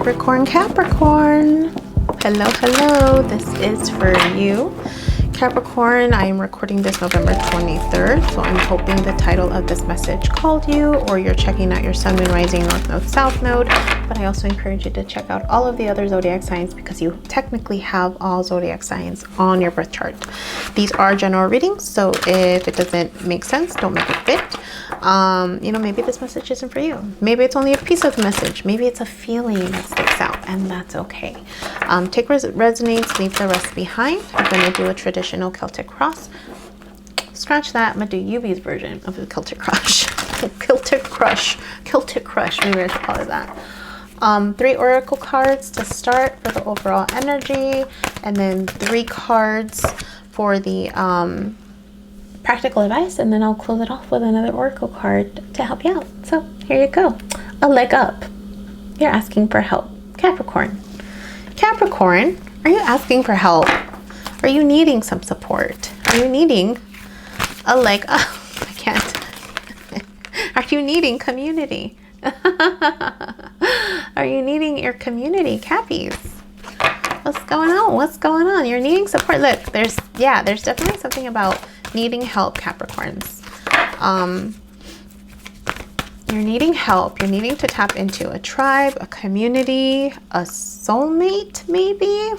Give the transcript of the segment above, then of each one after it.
Capricorn, Capricorn. Hello. This is for you, Capricorn. I am recording this November 23rd, so I'm hoping the title of this message called you, or you're checking out your sun, moon, rising, north node, south node. But I also encourage you to check out all of the other zodiac signs because you technically have all zodiac signs on your birth chart. These are general readings, so if it doesn't make sense, don't make it fit. Maybe this message isn't for you. Maybe it's only a piece of the message. Maybe it's a feeling that sticks out, and that's okay. Take what resonates, leave the rest behind. I'm going to do a traditional Celtic cross. Scratch that. I'm going to do Yubi's version of the Celtic crush. Celtic crush. Maybe I should call it that. 3 oracle cards to start for the overall energy, and then 3 cards for the practical advice, and then I'll close it off with another oracle card to help you out. So here you go. A leg up. You're asking for help. Capricorn, are you asking for help? Are you needing some support? Are you needing a leg up? I can't. Are you needing community? Are you needing your community, Cappies? What's going on? You're needing support. Look, there's definitely something about needing help, Capricorns. You're needing help. You're needing to tap into a tribe, a community, a soulmate, maybe.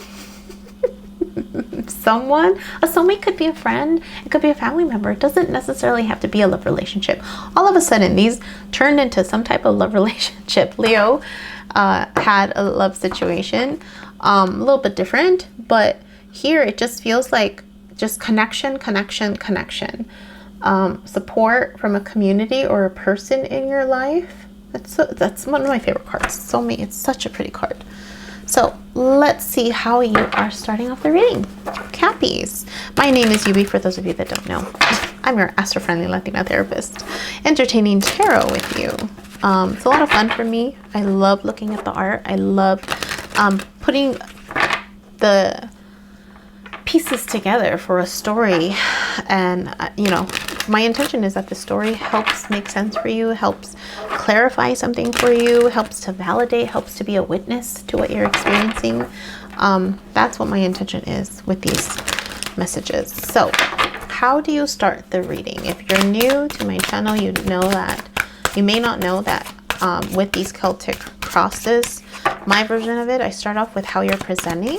Someone. A soulmate could be a friend. It could be a family member. It doesn't necessarily have to be a love relationship. All of a sudden, these turned into some type of love relationship. Leo had a love situation, a little bit different, but here it just feels like just connection. Support from a community or a person in your life. That's one of my favorite cards. Soulmate. It's such a pretty card. So let's see how you are starting off the reading. Cappies. My name is Yubi, for those of you that don't know. I'm your astro-friendly Latina therapist, entertaining tarot with you. It's a lot of fun for me. I love looking at the art. I love putting the pieces together for a story, and my intention is that the story helps make sense for you, helps clarify something for you, helps to validate, helps to be a witness to what you're experiencing. That's what my intention is with these messages. So how do you start the reading? If you're new to my channel, you may not know that with these Celtic crosses, my version of it, I start off with how you're presenting.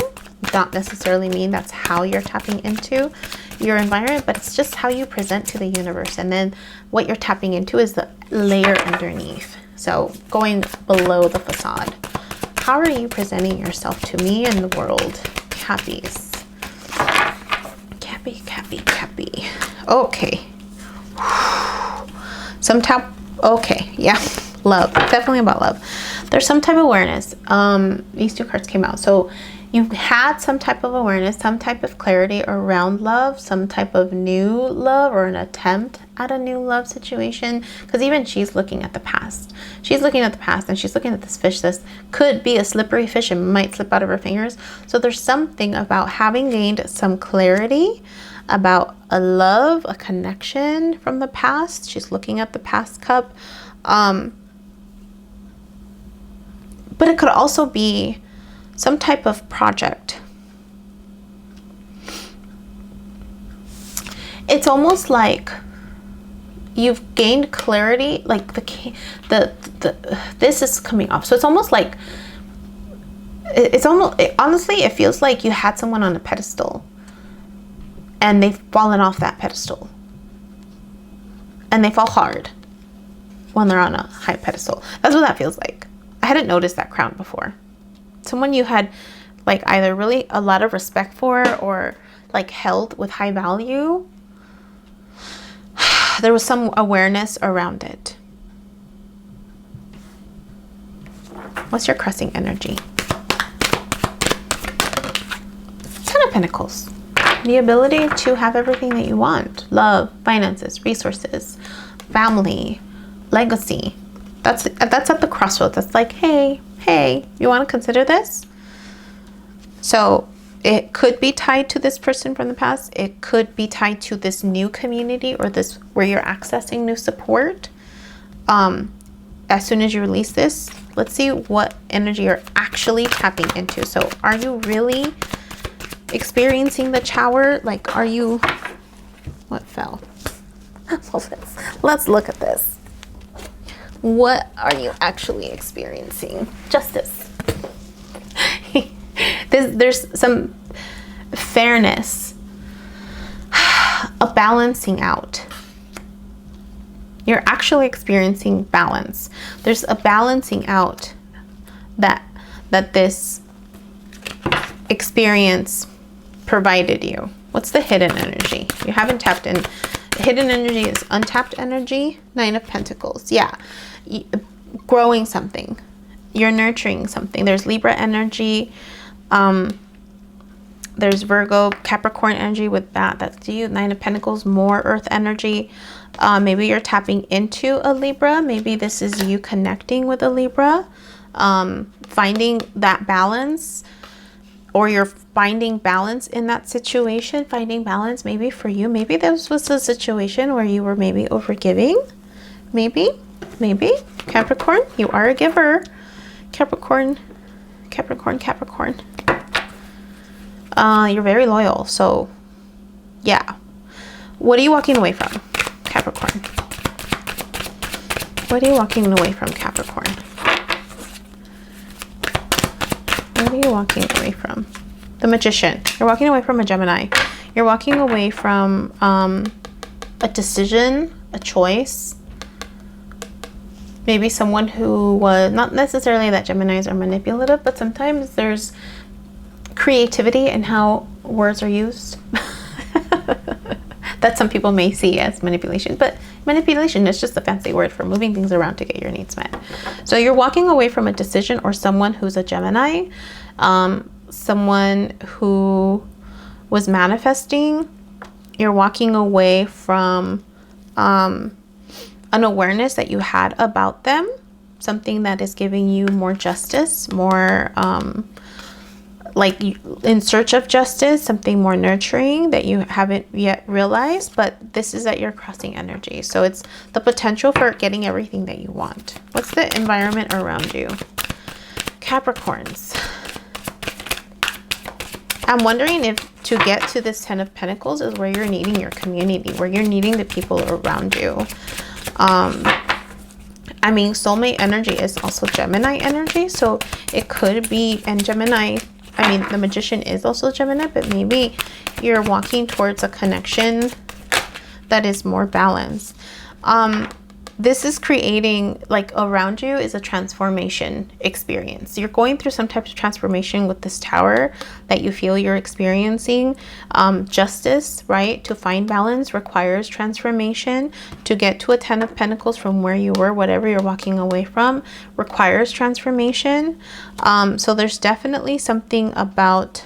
Not necessarily mean that's how you're tapping into your environment, but it's just how you present to the universe. And then what you're tapping into is the layer underneath. So going below the facade. How are you presenting yourself to me and the world? Cappies. Cappy. Okay. Okay, yeah. Love. Definitely about love. There's some type of awareness. These 2 cards came out. So you've had some type of awareness, some type of clarity around love, some type of new love or an attempt at a new love situation. Because even she's looking at the past. She's looking at the past and she's looking at this fish. This could be a slippery fish and might slip out of her fingers. So there's something about having gained some clarity about a love, a connection from the past. She's looking at the past cup. But it could also be some type of project. It's almost like you've gained clarity, like this is coming off. So it's almost like honestly, it feels like you had someone on a pedestal and they've fallen off that pedestal. And they fall hard when they're on a high pedestal. That's what that feels like. I hadn't noticed that crown before. Someone you had like either really a lot of respect for or like held with high value. There was some awareness around it. What's your crossing energy? 10 of Pentacles. The ability to have everything that you want. Love, finances, resources, family, legacy. That's at the crossroads. That's like, hey, you want to consider this? So it could be tied to this person from the past. It could be tied to this new community or this where you're accessing new support. As soon as you release this, Let's see what energy you're actually tapping into. So are you really experiencing the tower? Like, are you, what fell? Let's look at this. What are you actually experiencing? Justice. There's some fairness, a balancing out. You're actually experiencing balance. There's a balancing out that this experience provided you. What's the hidden energy? You haven't tapped in. Hidden energy is untapped energy. 9 of Pentacles. Yeah. Growing something. You're nurturing something. There's Libra energy. There's Virgo, Capricorn energy with that. That's you. 9 of Pentacles, more earth energy. Maybe you're tapping into a Libra. Maybe this is you connecting with a Libra. Finding that balance, or you're finding balance in that situation. Finding balance maybe for you. Maybe this was a situation where you were maybe overgiving. Maybe. Capricorn, you are a giver. Capricorn. You're very loyal. So, yeah. What are you walking away from, Capricorn? What are you walking away from, Capricorn? What are you walking away from? The Magician. You're walking away from a Gemini. You're walking away from a decision, a choice. Maybe someone who was, not necessarily that Geminis are manipulative, but sometimes there's creativity in how words are used. That some people may see as manipulation, but manipulation is just a fancy word for moving things around to get your needs met. So you're walking away from a decision, or someone who's a Gemini, someone who was manifesting. You're walking away from an awareness that you had about them, something that is giving you more justice, more like in search of justice, something more nurturing that you haven't yet realized, but this is at your crossing energy. So it's the potential for getting everything that you want. What's the environment around you, Capricorns? I'm wondering if to get to this 10 of Pentacles is where you're needing your community, where you're needing the people around you. I mean, soulmate energy is also Gemini energy, so it could be, and Gemini, I mean, the Magician is also Gemini, but maybe you're walking towards a connection that is more balanced. This is creating, like, around you is a transformation experience. You're going through some type of transformation with this tower that you feel you're experiencing. Justice, right? To find balance requires transformation. To get to a 10 of Pentacles from where you were, whatever you're walking away from, requires transformation. So there's definitely something about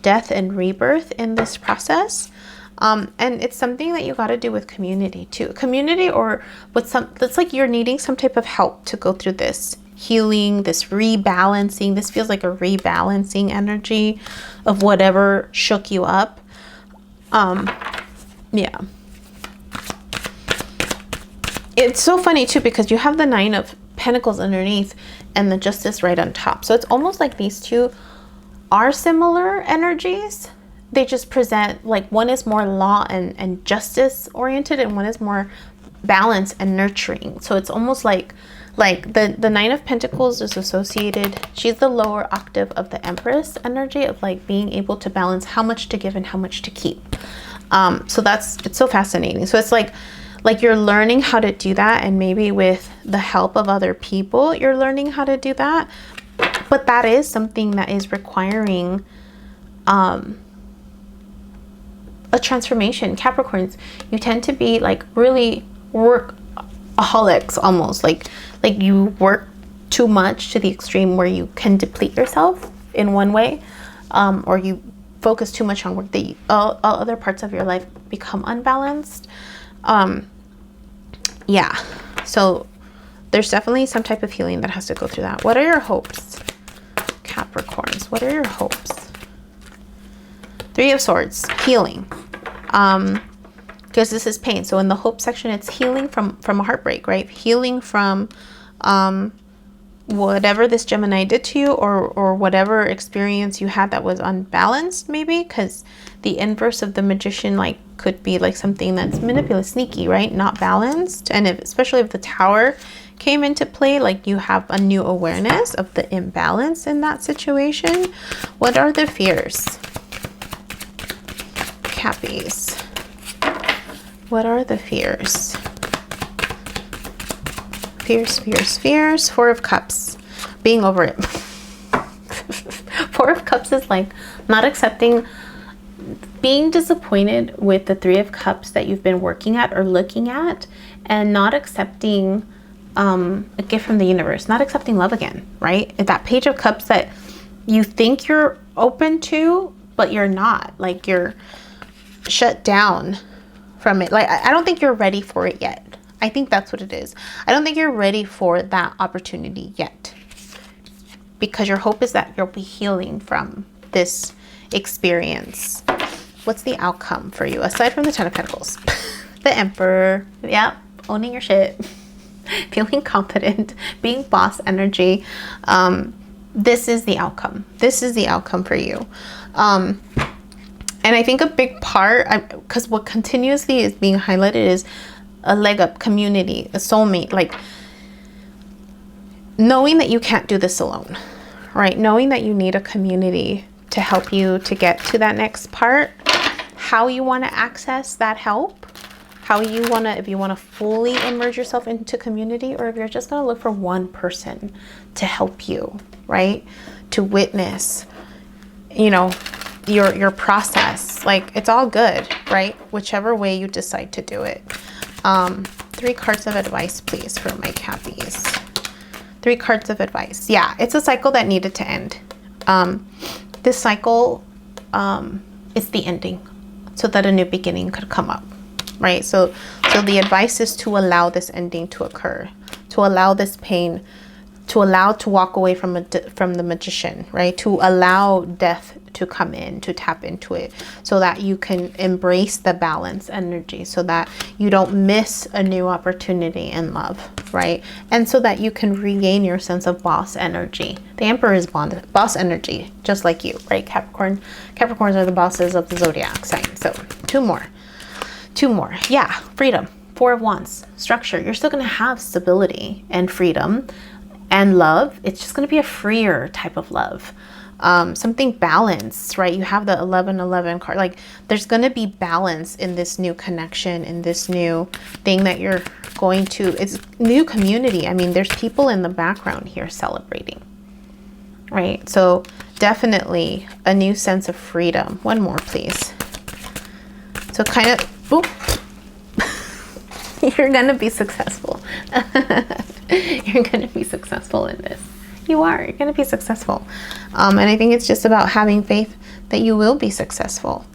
death and rebirth in this process. And it's something that you got to do with community too. Community, or with that's like you're needing some type of help to go through this healing, this rebalancing. This feels like a rebalancing energy of whatever shook you up. Yeah. It's so funny too, because you have the 9 of Pentacles underneath and the Justice right on top. So it's almost like these two are similar energies. They just present, like, one is more law and justice oriented, and one is more balance and nurturing. So it's almost like the 9 of Pentacles is associated, she's the lower octave of the Empress energy of, like, being able to balance how much to give and how much to keep. So it's so fascinating. So it's like you're learning how to do that, and maybe with the help of other people you're learning how to do that. But that is something that is requiring a transformation. Capricorns, you tend to be, like, really workaholics, almost like you work too much to the extreme where you can deplete yourself in one way, or you focus too much on work that all other parts of your life become unbalanced. Yeah, so there's definitely some type of healing that has to go through that. What are your hopes, Capricorns? What are your hopes? 3 of Swords, healing. Because this is pain. So in the hope section, it's healing from a heartbreak, right? Healing from whatever this Gemini did to you, or whatever experience you had that was unbalanced, maybe, because the inverse of the Magician like could be like something that's manipulative, sneaky, right? Not balanced. And especially if the Tower came into play, like you have a new awareness of the imbalance in that situation. What are the fears? Cappies. What are the fears? Fears. Four of Cups. Being over it. Four of Cups is like not accepting, being disappointed with the Three of Cups that you've been working at or looking at, and not accepting a gift from the universe, not accepting love again, right? That Page of Cups that you think you're open to, but you're not. Like you're shut down from it. Like I don't think you're ready for it yet. I think that's what it is. I don't think you're ready for that opportunity yet, because your hope is that you'll be healing from this experience. What's the outcome for you aside from the Ten of Pentacles? The Emperor. Yep, owning your shit. Feeling confident, being boss energy. This is the outcome. This is the outcome for you. And I think a big part, because what continuously is being highlighted is a leg up, community, a soulmate, like knowing that you can't do this alone, right? Knowing that you need a community to help you to get to that next part. How you want to access that help, how you want to, if you want to fully immerse yourself into community, or if you're just going to look for one person to help you, right? To witness, you know, your process. Like it's all good, right? Whichever way you decide to do it. 3 cards of advice, please, for my Cappies. 3 cards of advice. Yeah, it's a cycle that needed to end. This cycle is the ending so that a new beginning could come up, right? So the advice is to allow this ending to occur, to allow this pain, to walk away from the Magician, right? To allow death to come in, to tap into it, so that you can embrace the balance energy, so that you don't miss a new opportunity in love, right? And so that you can regain your sense of boss energy. The Emperor is boss energy, just like you, right? Capricorns are the bosses of the zodiac sign. So two more. Yeah, freedom. 4 of Wands, structure. You're still going to have stability and freedom and love. It's just going to be a freer type of love. Something balanced, right? You have the 11-11 card. Like there's going to be balance in this new connection, in this new thing that you're going to. It's new community. I mean, there's people in the background here celebrating, right? So definitely a new sense of freedom. One more, please. So kind of, oop. You're going to be successful. You're going to be successful in this. You're going to be successful. And I think it's just about having faith that you will be successful.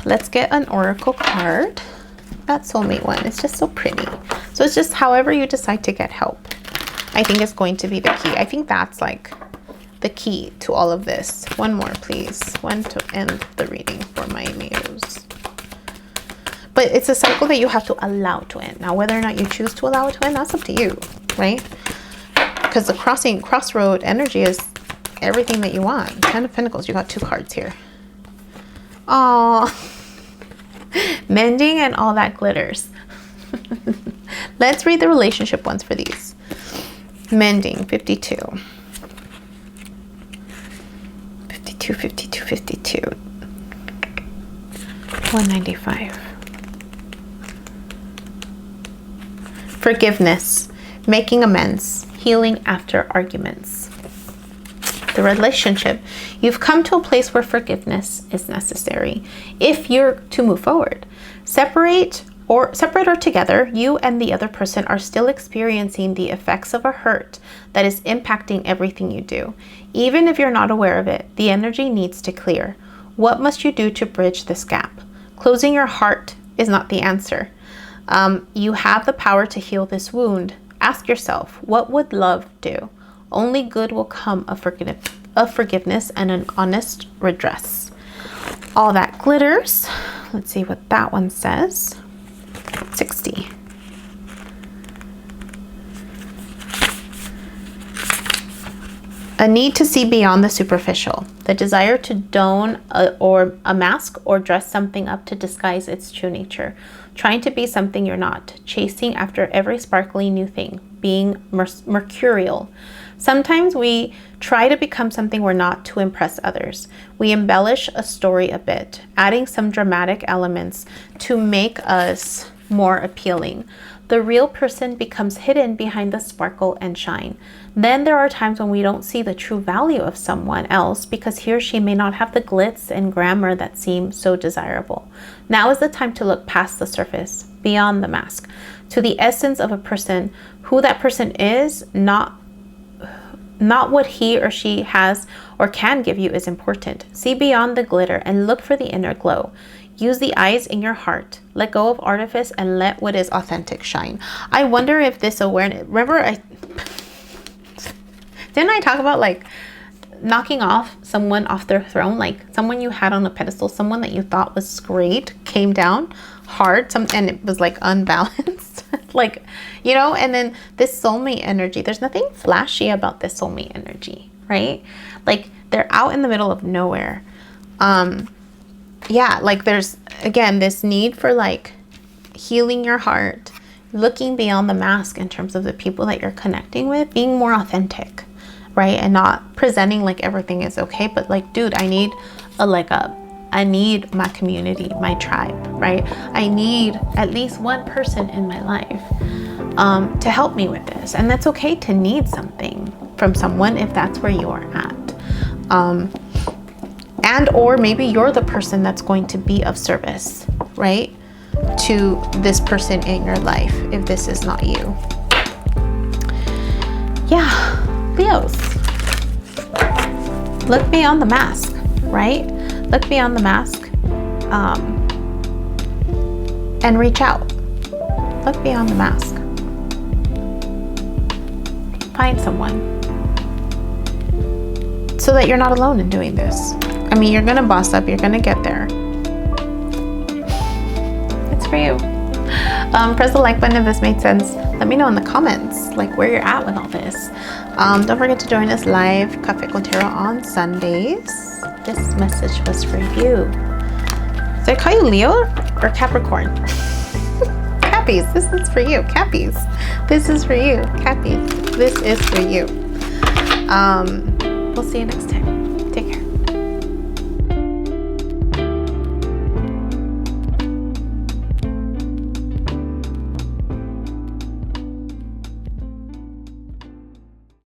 Let's get an oracle card. That soulmate one. It's just so pretty. So it's just however you decide to get help, I think is going to be the key. I think that's like the key to all of this. One more, please. One to end the reading for my muse. But it's a cycle that you have to allow to end. Now, whether or not you choose to allow it to end, that's up to you, right? Because the crossroad energy is everything that you want. 10 of Pentacles. You got 2 cards here. Aww. Mending and all that glitters. Let's read the relationship ones for these. Mending, 52. 52, 52, 52. 195. Forgiveness, making amends, healing after arguments. The relationship, you've come to a place where forgiveness is necessary if you're to move forward. Separate or together, you and the other person are still experiencing the effects of a hurt that is impacting everything you do. Even if you're not aware of it, the energy needs to clear. What must you do to bridge this gap? Closing your heart is not the answer. You have the power to heal this wound. Ask yourself, what would love do? Only good will come of forgiveness and an honest redress. All that glitters. Let's see what that one says. 60. A need to see beyond the superficial. The desire to don a mask or dress something up to disguise its true nature. Trying to be something you're not. Chasing after every sparkly new thing. Being mercurial. Sometimes we try to become something we're not to impress others. We embellish a story a bit, adding some dramatic elements to make us more appealing. The real person becomes hidden behind the sparkle and shine. Then there are times when we don't see the true value of someone else because he or she may not have the glitz and glamour that seem so desirable. Now is the time to look past the surface, beyond the mask, to the essence of a person, who that person is, not what he or she has or can give you is important. See beyond the glitter and look for the inner glow. Use the eyes in your heart. Let go of artifice and let what is authentic shine. I wonder if this awareness, remember didn't I talk about like knocking off someone off their throne, like someone you had on a pedestal, someone that you thought was great came down hard, and it was like unbalanced. Like, you know, and then this soulmate energy, there's nothing flashy about this soulmate energy, right? Like they're out in the middle of nowhere. Yeah, like there's, again, this need for like healing your heart, looking beyond the mask in terms of the people that you're connecting with, being more authentic, right? And not presenting like everything is okay, but like, dude, I need a leg up. I need my community, my tribe, right? I need at least one person in my life to help me with this. And that's okay to need something from someone if that's where you are at. And or maybe you're the person that's going to be of service, right, to this person in your life if this is not you. Yeah, Leos, look beyond the mask, right? Look beyond the mask and reach out. Look beyond the mask. Find someone so that you're not alone in doing this. I mean, you're gonna boss up, you're gonna get there. It's for you. Press the like button if this made sense. Let me know in the comments, like where you're at with all this. Don't forget to join us live, Café con Tarot, on Sundays. This message was for you. Did I call you Leo or Capricorn? Cappies, this is for you. Cappies, this is for you. Cappies, this is for you. We'll see you next time.